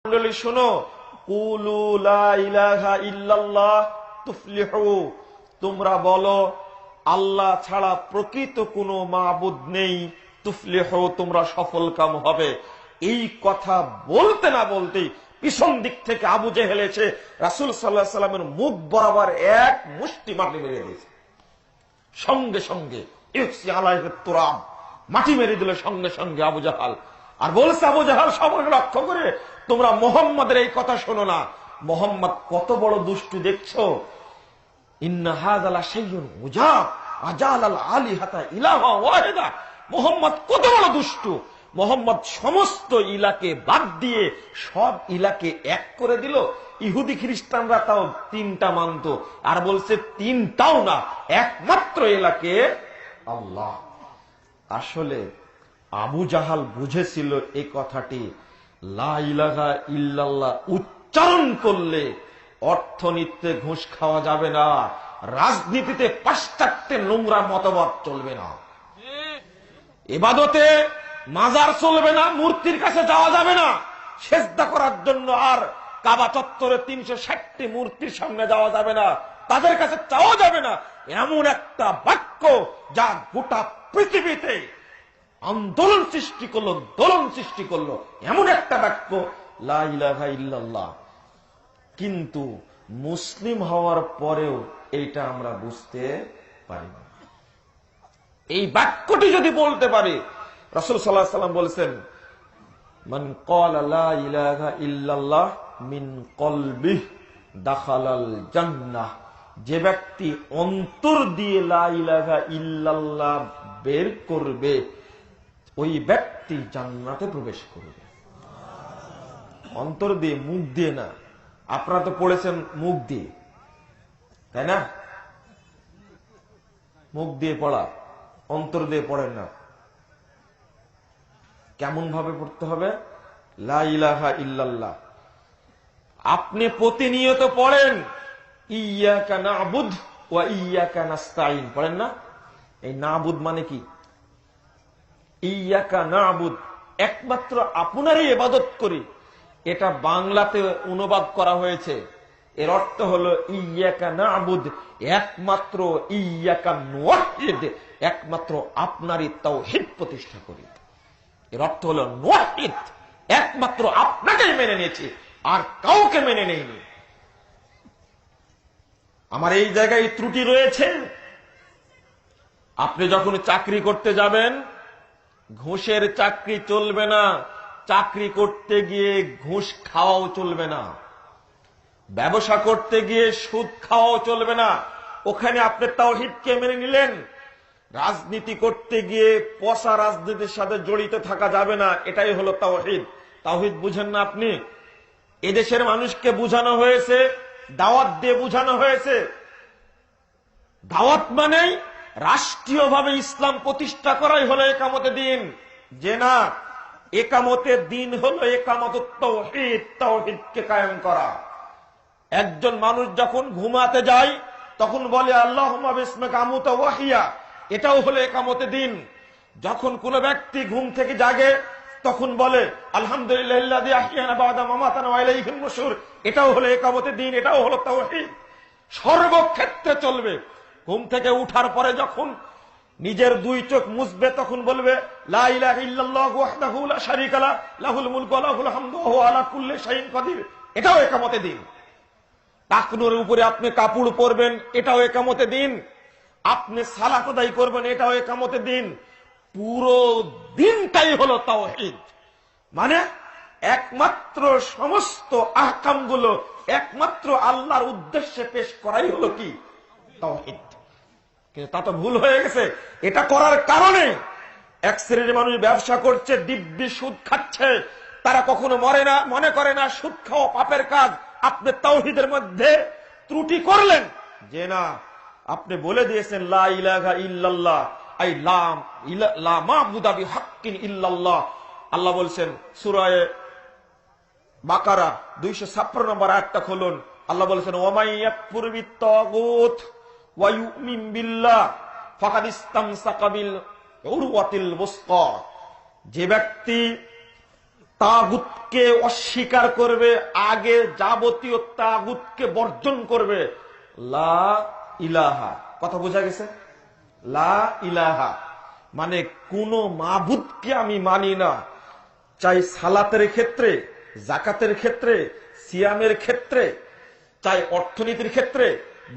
মণ্ডলী শোনো, কুলু লা ইলাহা ইল্লাল্লাহ তুফলিহু, তোমরা বলো আল্লাহ ছাড়া প্রকৃত কোনো মাবুদ নেই, তুফলিহু, তোমরা সফলকাম হবে। এই কথা বলতে না বলতেই পিছন দিক থেকে আবু জেহেল এসে রাসূল সাল্লাল্লাহু আলাইহি সাল্লামের মুখ বরাবর এক মুষ্টি মাটি মেরে দিয়েছে। সঙ্গে সঙ্গে ইউসি আলাইহি তুরাব, মাটি মেরে দিল সঙ্গে সঙ্গে আবু জাহাল। আর বলছে আবু জাহাল, সবাইকে লক্ষ্য করে, তোমরা মোহাম্মদের এই কথা শোনো না। মোহাম্মদ কত বড় দুষ্টু দেখছো। ইন্না হাযা লা শাইউন উজাব আজালাল আলিহাতা ইলাহা ওয়াহিদা। মোহাম্মদ কত বড় দুষ্টু। মোহাম্মদ সমস্ত ইলাকে বাদ দিয়ে সব ইলাকে এক করে দিল। ইহুদি খ্রিস্টানরা তাও তিনটা মানত, আর বলছে তিনটাও না, একমাত্র ইলাকে আল্লাহ। আসলে আবু জাহাল বুঝেছিল এই কথাটি, লা ইলাহা ইল্লাল্লাহ উচ্চারণ করলে অর্থনীতিতে ঘুষ খাওয়া যাবে না, রাজনীতিতে পাশ্চাত্যের নোংরা মতবাদ চলবে না, ইবাদতে মাজার চলবে না, মূর্তির কাছে যাওয়া যাবে না, সেজদা করার জন্য আর কাবা চত্বরে 360টি মূর্তির সামনে যাওয়া যাবে না, তাদের কাছে চাওয়া যাবে না। এমন একটা বাক্য যা গোটা পৃথিবীতে আন্দোলন সৃষ্টি করলো, দোলন সৃষ্টি করলো, এমন একটা বাক্য লা ইলাহা ইল্লাল্লাহ। কিন্তু মুসলিম হওয়ার পরেও এইটা আমরা বুঝতে পারি না। এই বাক্যটি যদি বলতে পারি, রাসূল সাল্লাল্লাহু আলাইহি সাল্লাম বলেছেন, মান ক্বালা লা ইলাহা ইল্লাল্লাহ মিন কলবিহি দাখালাল জান্নাহ, যে ব্যক্তি অন্তর দিয়ে লা ইলাহা ইল্লাল্লাহ বের করবে, ওই ব্যক্তি জান্নাতে প্রবেশ করবে। অন্তর দিয়ে, মুখ দিয়ে না। আপনারা তো পড়েছেন মুখ দিয়ে, তাই না? মুখ দিয়ে পড়া, অন্তর দিয়ে পড়েন না। কেমন ভাবে পড়তে হবে? লা ইলাহা ইল্লাল্লাহ আপনি প্রতিনিয়ত পড়েন, ইয়্যাকা না'বুদ ওয়া ইয়্যাকা নাস্তাঈন, পড়েন না? এই না'বুদ মানে কি? ইয়্যাকা না'বুদ, একমাত্র আপনারই ইবাদত করি। এটা বাংলাতে অনুবাদ করা হয়েছে, এর অর্থ হলো ইয়্যাকা না'বুদ, একমাত্র, ইয়্যাকা নুওয়াহিদ, একমাত্র আপনারই তাওহীদ প্রতিষ্ঠা করি। এর অর্থ হলো নুওয়াহিদ, একমাত্র আপনাকেই মেনে নিয়েছি, আর কাউকে মেনে নেইনি। আমার এই জায়গায় ত্রুটি রয়েছে। আপনি যখন চাকরি করতে যাবেন, ঘুষের চাকরি চলবে না, চাকরি করতে গিয়ে ঘুষ খাওয়াও চলবে না, ব্যবসা করতে গিয়ে সুদ খাওয়াও চলবে না, ওখানে আপনি তাওহীদকে মেনে নিলেন। রাজনীতি করতে গিয়ে পচা রাজনীতির সাথে জড়িত থাকা যাবে না, এটাই হলো তাওহীদ। তাওহীদ বুঝেন না আপনি? এদেশের মানুষকে বুঝানো হয়েছে, দাওয়াত দিয়ে বুঝানো হয়েছে। দাওয়াত মানে রাষ্ট্রীয়ভাবে ইসলাম প্রতিষ্ঠা করাই হলো একামতে দিন, যে না, একামতের দিন হলো একামতুত তাওহীদ, তাওহীদকে কায়েম করা। একজন মানুষ যখন ঘুমাতে যায় তখন বলে আল্লাহুম্মা বিসমিকা আমুতু ওয়া আহইয়া, এটাও হলো একামতে দিন। যখন কোন ব্যক্তি ঘুম থেকে জাগে তখন বলে আলহামদুলিল্লাহিল্লাযী আহইয়ানা বা'দা মামাতানা ওয়া ইলাইহিন নুশুর, এটাও হলো একামতে দিন, এটাও হলো তাওহীদ। সর্বক্ষেত্রে চলবে। ঘুম থেকে উঠার পরে যখন নিজের দুই চোখ মুছবে তখন বলবে লা ইলাহা ইল্লাল্লাহু ওয়াহদাহু লা শারীকা লাহু লাহুল মুলকু ওয়া লাহুল হামদু ওয়া হুয়া আলা কুল্লি শাইইন কাদির, এটাও একামতে দিন। টাকনুর উপরে আপনি কাপড় পরবেন, এটাও একামতে দিন। আপনি সালাত আদায় করবেন, এটাও একামতে দিন। পুরো দিনটাই হলো তাওহীদ। মানে একমাত্র সমস্ত আহকামগুলো একমাত্র আল্লাহর উদ্দেশ্যে পেশ করাই হলো কি? তাওহীদ। কিন্তু তা তো ভুল হয়ে গেছে। এটা করার কারণে এক শ্রেণীর মানুষ ব্যবসা করছে, দিব্যি সুদ খাচ্ছে, তারা কখনো মনে করে না সুদ খাওয়া পাপের কাজ। আপনি তাওহীদের মধ্যে ত্রুটি করলেন, যে না, আপনি বলে দিয়েছেন লা ইলাহা ইল্লাল্লাহ, আই লা মা'বুদা বিহাক্কিন ইল্লাল্লাহ। আল্লাহ বলছেন সূরা বাকারা 256 নম্বর আয়াতটা খুলুন। আল্লাহ বলছেন ওয়া মান ইয়াকফুর বিত-তাগুত ওয়া ইউমিন বিল্লাহ ফাকাদ ইসতামসাকা বিল উরওয়াতিল ওয়াসকা, যে ব্যক্তি তাগুতকে অস্বীকার করবে, আগে যাবতীয় তাগুতকে বর্জন করবে। লা ইলাহা, কথা বোঝা গেছে? লা ইলাহা মানে কোন মাবুদকে আমি মানি না, চাই সালাতের ক্ষেত্রে, জাকাতের ক্ষেত্রে, সিয়ামের ক্ষেত্রে, চাই অর্থনীতির ক্ষেত্রে,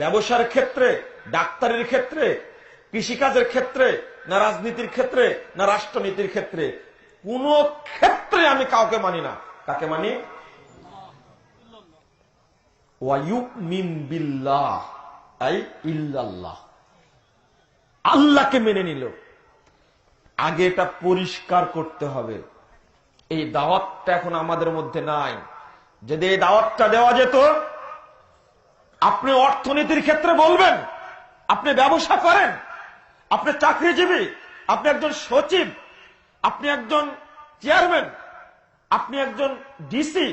ব্যবসার ক্ষেত্রে, ডাক্তারের ক্ষেত্রে, কৃষিকাজের ক্ষেত্রে, না রাজনীতির ক্ষেত্রে, না রাষ্ট্রনীতির ক্ষেত্রে, কোন ক্ষেত্রে আমি কাউকে মানি না। কাকে মানি? ওয়ায়ুমিন বিল্লাহ আই ইল্লাল্লাহ, আল্লাহকে মেনে নিল। আগে এটা পরিষ্কার করতে হবে। এই দাওয়াতটা এখন আমাদের মধ্যে নাই। যদি এই দাওয়াতটা দেওয়া যেত, আপনি অর্থনীতির ক্ষেত্রে বলবেন, আপনি ব্যবসা করেন, আপনি চাকরিজীবী, আপনি একজন সচিব, আপনি একজন চেয়ারম্যান, আপনি একজন ডিসি,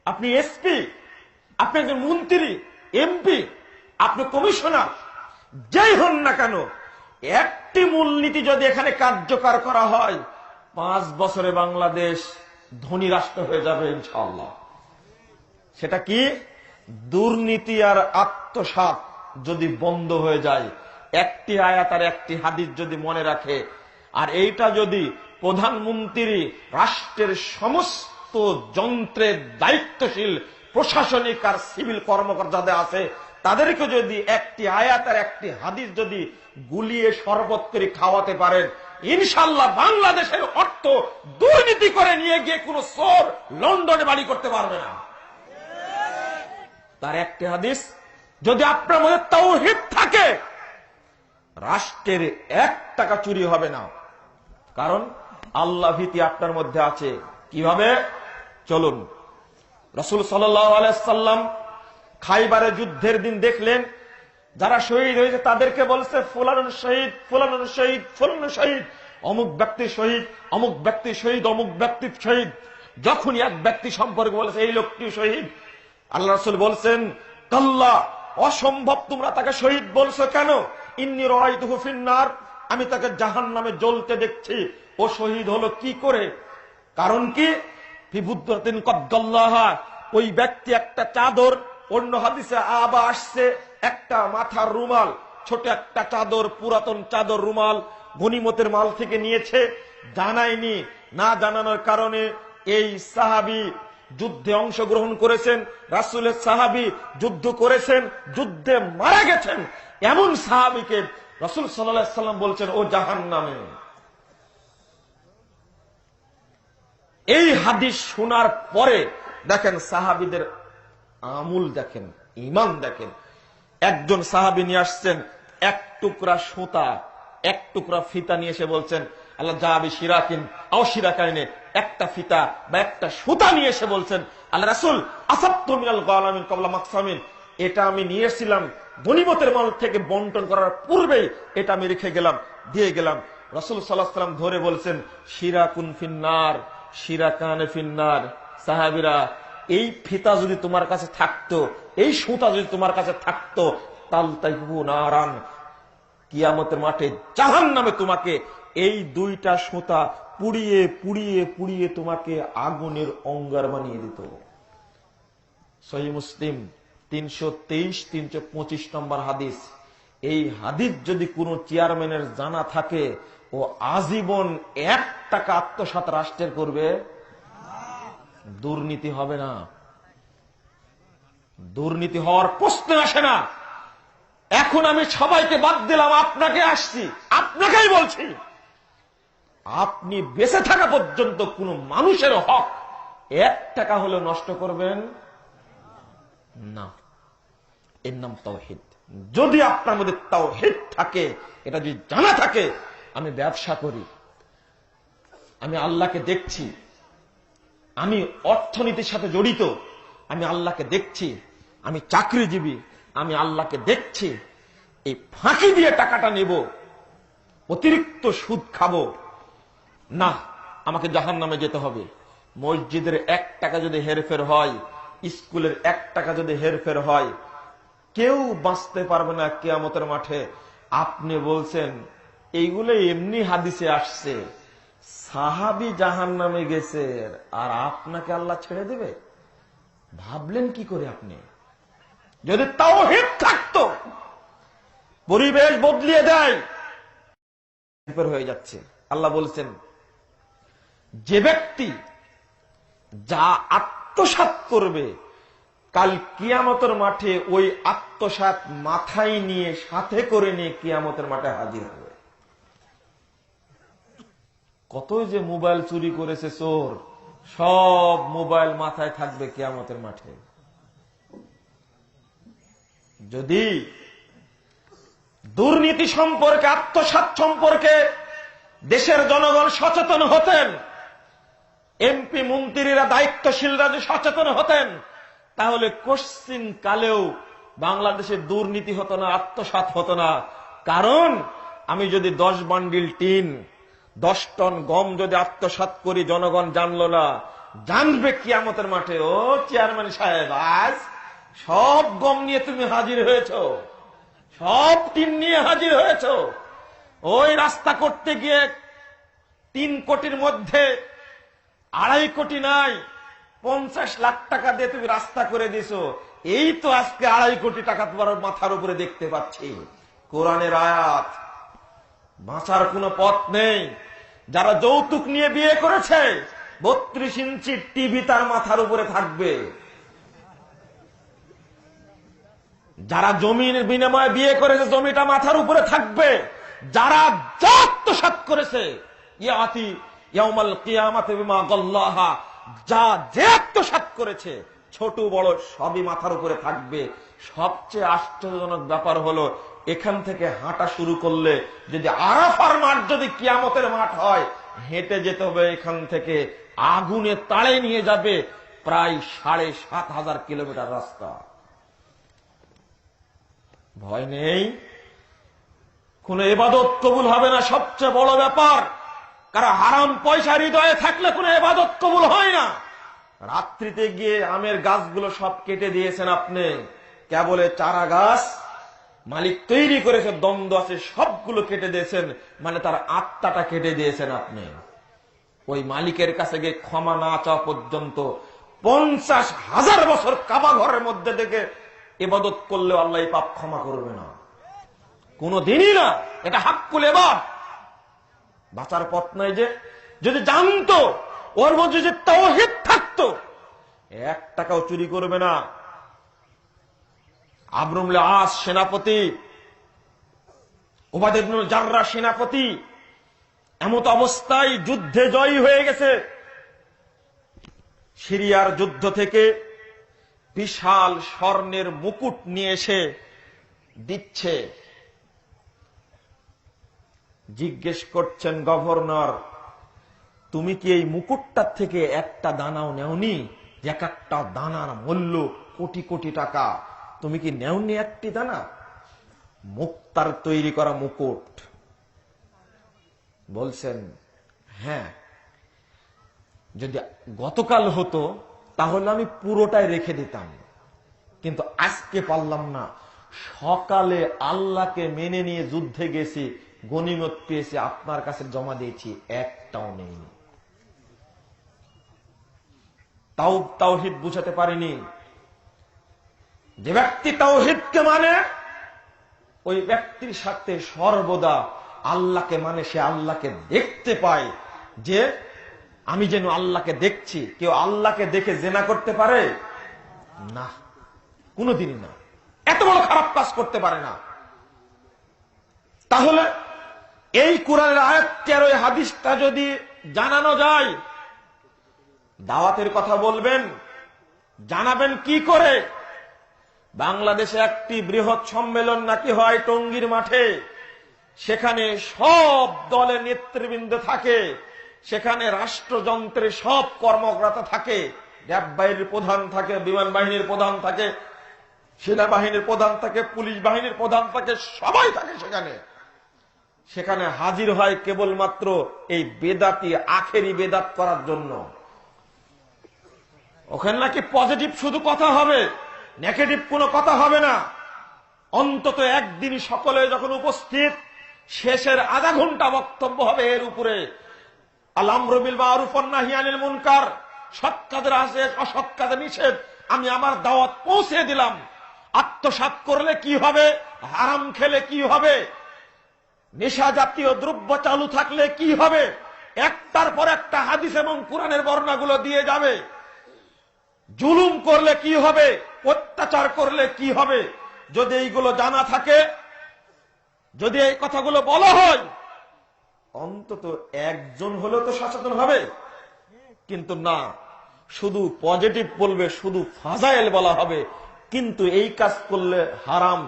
আপনি এসপি, আপনি একজন মন্ত্রী, এমপি, আপনি কমিশনার, যেই হন না কেন, একটি মূলনীতি যদি এখানে কার্যকর করা হয়, 5 বছরে বাংলাদেশ ধনী রাষ্ট্র হয়ে যাবে ইনশাআল্লাহ। সেটা কি? দুর্নীতি আর আত্মসাৎ যদি বন্ধ হয়ে যায়, একটি আয়াত আর একটি হাদিস যদি মনে রাখে, আর এইটা যদি প্রধানমন্ত্রী, রাষ্ট্রের সমস্ত যন্ত্রের দায়িত্বশীল প্রশাসনিক আর সিভিল কর্মকর্তাদের আছে, তাদেরকে যদি একটি আয়াত আর একটি হাদিস যদি গুলিয়ে শরবত করে খাওয়াতে পারেন, ইনশাল্লাহ বাংলাদেশের অর্থ দুর্নীতি করে নিয়ে গিয়ে কোন চোর লন্ডনে বাড়ি করতে পারবে না। তার একটি হাদিস যদি আপনার মধ্যে তাওহীদ থাকে, রাষ্ট্রের 1 টাকা চুরি হবে না, কারণ আল্লাহ ভীতি আপনার মধ্যে আছে। কিভাবে? চলুন, রাসূল সাল্লাল্লাহু আলাইহি ওয়াসাল্লাম খাইবারের যুদ্ধের দিন দেখলেন যারা শহীদ হয়েছে তাদেরকে বলছে ফুলানুন শহীদ, ফুলানুন শহীদ, ফুলানুন শহীদ, অমুক ব্যক্তি শহীদ, অমুক ব্যক্তি শহীদ, অমুক ব্যক্তি শহীদ। যখন এক ব্যক্তি সম্পর্কে বলেছে এই লোকটি শহীদ, আল্লাহ রাসূল বলছেন, কাল্লা, অসম্ভব, তোমরা তাকে শহীদ বলছো কেন? ইন্নী রাআইতুহু ফিন্নার, আমি তাকে জাহান্নামে জ্বলতে দেখছি। ও শহীদ হলো কি করে? কারণ কি? ফি বুদ্দাতিন কদ্দাল্লাহা, ওই ব্যক্তি একটা চাদর, অন্য হাদিসে আবা আসছে একটা মাথার রুমাল, ছোট একটা চাদর, পুরাতন চাদর, রুমাল গনিমতের মাল থেকে নিয়েছে, জানায়নি। না জানানোর কারণে এই সাহাবী যুদ্ধে অংশগ্রহণ করেছেন, রাসূলের সাহাবী যুদ্ধ করেছেন, যুদ্ধে মারা গেছেন, এমন সাহাবীকে রাসূল সাল্লাল্লাহু আলাইহি ওয়াসাল্লাম বলছেন ও জাহান্নামে। এই হাদিস শোনার পরে দেখেন সাহাবীদের আমল দেখেন, ঈমান দেখেন। একজন সাহাবী নিয়ে আসছেন এক টুকরা সুতা, এক টুকরা ফিতা নিয়ে এসে বলছেন, আল্লাহ জাবি শিরাকিন আও শিরাকাইনে, একটা ফিতা বা একটা সুতা নিয়ে এসে বলছেন, আল্লাহ রাসূল আসাবতু মিনাল গানামিন ক্বাবলা মাকসামিন, এটা আমি নিয়ে এসেছিলাম গনিমতের মাল থেকে বন্টন করার পূর্বেই, এটা আমি রেখে গেলাম, দিয়ে গেলাম। রাসূল সাল্লাল্লাহু আলাইহি ওয়াসাল্লাম ধরে বলছেন, শিরাকুন ফিন্নার, শিরাকানে ফিন্নার। সাহাবীরা, এই ফিতা যদি তোমার কাছে থাকতো, এই সুতা যদি তোমার কাছে থাকতো, তালতাইহু নারান, কিয়ামতের মাঠে জাহান্নামে তোমাকে এই 2টা সুতা পুড়িয়ে পুড়িয়ে পুড়িয়ে তোমাকে আগুনের অঙ্গার বানিয়ে দিত। সহিহ মুসলিম 323-325 নম্বর হাদিস। এই হাদিস যদি কোন চেয়ারম্যানের জানা থাকে, ও আজীবন 1 টাকা আত্মসাৎ রাষ্ট্রের করবে, দুর্নীতি হবে না, দুর্নীতি হওয়ার প্রশ্ন আসে না। এখন আমি সবাইকে বাদ দিলাম, আপনাকে আসছি, আপনাকেই বলছি, আপনি বেঁচে থাকা পর্যন্ত কোন মানুষের হক 1 টাকা হলে নষ্ট করবেন না। এর নাম তাওহীদ। যদি আপনার মধ্যে তাওহীদ থাকে, এটা যদি জানা থাকে, আমি ব্যবসা করি, আমি আল্লাহকে দেখছি, আমি অর্থনীতির সাথে জড়িত, আমি আল্লাহকে দেখছি, আমি চাকরিজীবী, আমি আল্লাহকে দেখছি, এই ফাঁকি দিয়ে টাকাটা নেব, অতিরিক্ত সুদ খাবো না, আমাকে জাহান্নামে যেতে হবে। মসজিদের 1 টাকা যদি হেরফের হয়, স্কুলের 1 টাকা যদি হেরফের হয়, কেউ বাঁচতে পারবে না কিয়ামতের মাঠে। আপনি বলছেন এইগুলো এমনি হাদিসে আসছে, সাহাবী জাহান্নামে গেছে আর আপনাকে আল্লাহ ছেড়ে দেবে? ভাবলেন কি করে আপনি? যদি তাওহীদ থাকতো, পরিবেশ বদলিয়ে দেয় হয়ে যাচ্ছে। আল্লাহ বলছেন, যে ব্যক্তি যা আত্মসাৎ করবে কাল কিয়ামতের মাঠে ওই আত্মসাৎ মাথায় নিয়ে সাথে করে নিয়ে কিয়ামতের মাঠে হাজির হবে। কতই যে মোবাইল চুরি করেছে চোর, সব মোবাইল মাথায় থাকবে কিয়ামতের মাঠে। যদি দুর্নীতি সম্পর্কে, আত্মসাৎ সম্পর্কে দেশের জনগণ সচেতন হতেন, এমপি মন্ত্রীরা, দায়িত্বশীলরা যদি সচেতন হতেন, তাহলে কোশ্চিন কালেও বাংলাদেশে দুর্নীতি হতো না, আত্মসাৎ হতো না। কারণ আমি যদি 10 বান্ডিল টিন, 10 টন গম যদি আত্মসাৎ করি, জনগণ জানলো না, জানবে কিয়ামতের মাঠে, ও চেয়ারম্যান সাহেব, আজ সব গম নিয়ে তুমি হাজির হয়েছ, সব টিন নিয়ে হাজির হয়েছ। ওই রাস্তা করতে গিয়ে 3 কোটির মধ্যে 2.5 কোটি নাই, 50 লাখ টাকা দিয়ে তুমি রাস্তা করে দিছো। এই তো আজকে 2.5 কোটি টাকা তোমার মাথার উপরে দেখতে পাচ্ছি। কোরআনের আয়াত, বাঁচার কোনো পথ নেই। যারা যৌতুক নিয়ে বিয়ে করেছে, 32 ইঞ্চি টিভি তার মাথার উপরে থাকবে। যারা জমির বিনিময়ে বিয়ে করেছে, জমিটা মাথার উপরে থাকবে। যারা যা আত্মসাৎ করেছে, ইয়াতি ইয়াউমাল কিয়ামাতি বিমা গাল্লাহা, যা যে আত্মসাৎ করেছে, ছোট বড় সবই মাথার উপরে থাকবে। সবচেয়ে আশ্চর্যজনক ব্যাপার হলো, এখান থেকে হাঁটা শুরু করলে, যদি আরাফার মাঠ যদি কিয়ামতের মাঠ হয়, হেঁটে যেতে হবে এখান থেকে, আগুনে তাড়ে নিয়ে যাবে প্রায় 7,500 কিলোমিটার রাস্তা। ভয় নেই, কোন ইবাদত কবুল হবে না, সবচেয়ে বড় ব্যাপার। কারণ হারাম পয়সা হৃদয়ে থাকলে কোন ইবাদত কবুল হয় না। রাত্রিতে গিয়ে আমের গাছগুলো সব কেটে দিয়েছেন আপনি, কেবল চারা গাছ মালিক তৈরি করেছে, দ্বন্দ্ব আছে, সবগুলো কেটে দিয়েছেন, মানে তার আত্মাটা কেটে দিয়েছেন আপনি। ওই মালিকের কাছে গিয়ে ক্ষমা না চাওয়া পর্যন্ত 50,000 বছর কাবা ঘরের মধ্যে দেখে ইবাদত করলেও আল্লাহ পাপ ক্ষমা করবে না, কোনদিনই না। এটা হাক্কুল ইবাদ, বাঁচার পথ নাই। যে যদি জানতো ওর মধ্যে যে তাওহীদ থাকতো, 1 টাকাও চুরি করবে না। আমর ইবনে আস সেনাপতি, উবাদা ইবনুল জাররাহ সেনাপতি, এমত অবস্থায় যুদ্ধে জয়ী হয়ে গেছে। সিরিয়ার যুদ্ধ থেকে বিশাল স্বর্ণের মুকুট নিয়ে এসে দিচ্ছে। জিজ্ঞেস করছেন গভর্নর, তুমি কি এই মুকুটটার থেকে একটা দানাও নেওনি? এক একটা দানার মূল্য কোটি কোটি টাকা, তুমি কি নেওনি একটি দানা? মুক্তার তৈরি করা মুকুট। বলছেন, হ্যাঁ, যদি গতকাল হতো তাহলে আমি পুরোটাই রেখে দিতাম, কিন্তু আজকে পারলাম না। সকালে আল্লাহকে মেনে নিয়ে যুদ্ধে গেছি, গনিমত পেয়েছি, আপনার কাছে জমা দিয়েছি, একটাও নেই। তাও তাওহীদ বুঝাতে পারিনি। যে ব্যক্তি তাওহীদকে মানে, ওই ব্যক্তির সাথে সর্বদা আল্লাহকে মানে, সে আল্লাহকে দেখতে পায়। যে আমি যেন আল্লাহকে দেখছি। কেউ আল্লাহকে দেখে জেনা করতে পারে না, কোনদিনই না। এত বড় খারাপ কাজ করতে পারে না। তাহলে এই কোরআনের আয়াতটি আর ওই হাদিসটা যদি জানানো যায়, দাওয়াতের কথা বলবেন, জানাবেন কি করে? বাংলাদেশে একটি বৃহৎ সম্মেলন নাকি হয় টঙ্গীর মাঠে, সেখানে সব দলের নেতৃবৃন্দ থাকে, সেখানে রাষ্ট্রযন্ত্রের সব কর্মকর্তা থাকে, র্যাব বাহিনীর প্রধান থাকে, বিমান বাহিনীর প্রধান থাকে, সেনাবাহিনীর প্রধান থাকে, পুলিশ বাহিনীর প্রধান থাকে, সবাই থাকে সেখানে। সেখানে হাজির হয় কেবলমাত্র এই বেদাতি, আখেরি বেদাত করার জন্য। ওখানে নাকি পজিটিভ শুধু কথা হবে, নেগেটিভ কোনো কথা হবে না। অন্তত একদিন সকলে যখন উপস্থিত, শেষের আধা ঘন্টা বক্তব্য হবে এর উপরে। আল আমরু বিল মারুফ ওয়ান নাহই আনিল মুনকার, সৎ কাজের আদেশ অসৎ কাজের নিষেধ, আমি আমার দাওয়াত পৌঁছে দিলাম। আত্মসাৎ করলে কি হবে, হারাম খেলে কি হবে, নেশা জাতীয় দ্রব্য চালু থাকলে কি হবে, একটার পর একটা হাদিস এবং কোরআনের বর্ণনাগুলো দিয়ে যাবে। জুলুম করলে কি হবে, অত্যাচার করলে কি হবে, যদি এইগুলো জানা থাকে, যদি এই কথাগুলো বলা হয়, অন্তত একজন হলেও তো সচেতন হবে। কিন্তু না, শুধু পজিটিভ বলবে, শুধু ফাজাইল বলা হবে, কিন্তু এই কাজ করলে হারাম,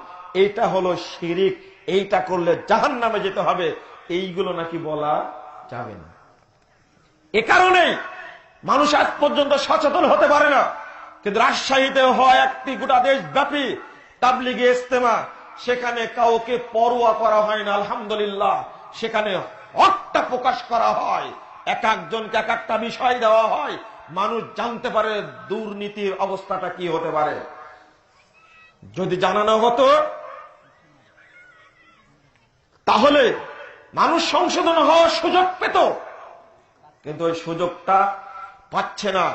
এইটা হলো শিরিক, এইটা করলে জাহান্নামে যেতে হবে, এইগুলো নাকি বলা যাবে না। এ কারণেই মানুষ আজ পর্যন্ত সচেতন হতে পারে না। কিন্তু রাজশাহীতে হয় একটি গোটা দেশব্যাপী তাবলিগে ইজতেমা, সেখানে কাউকে পরোয়া করা হয় না, আলহামদুলিল্লাহ। সেখানে হকটা প্রকাশ করা হয়, এক একজনকে এক একটা বিষয় দেওয়া হয়, মানুষ জানতে পারে দুর্নীতির অবস্থাটা কি হতে পারে। যদি জানানো হতো তাহলে মানুষ সংশোধন হওয়ার সুযোগ পেত, কিন্তু ওই সুযোগটা পাচ্ছে না।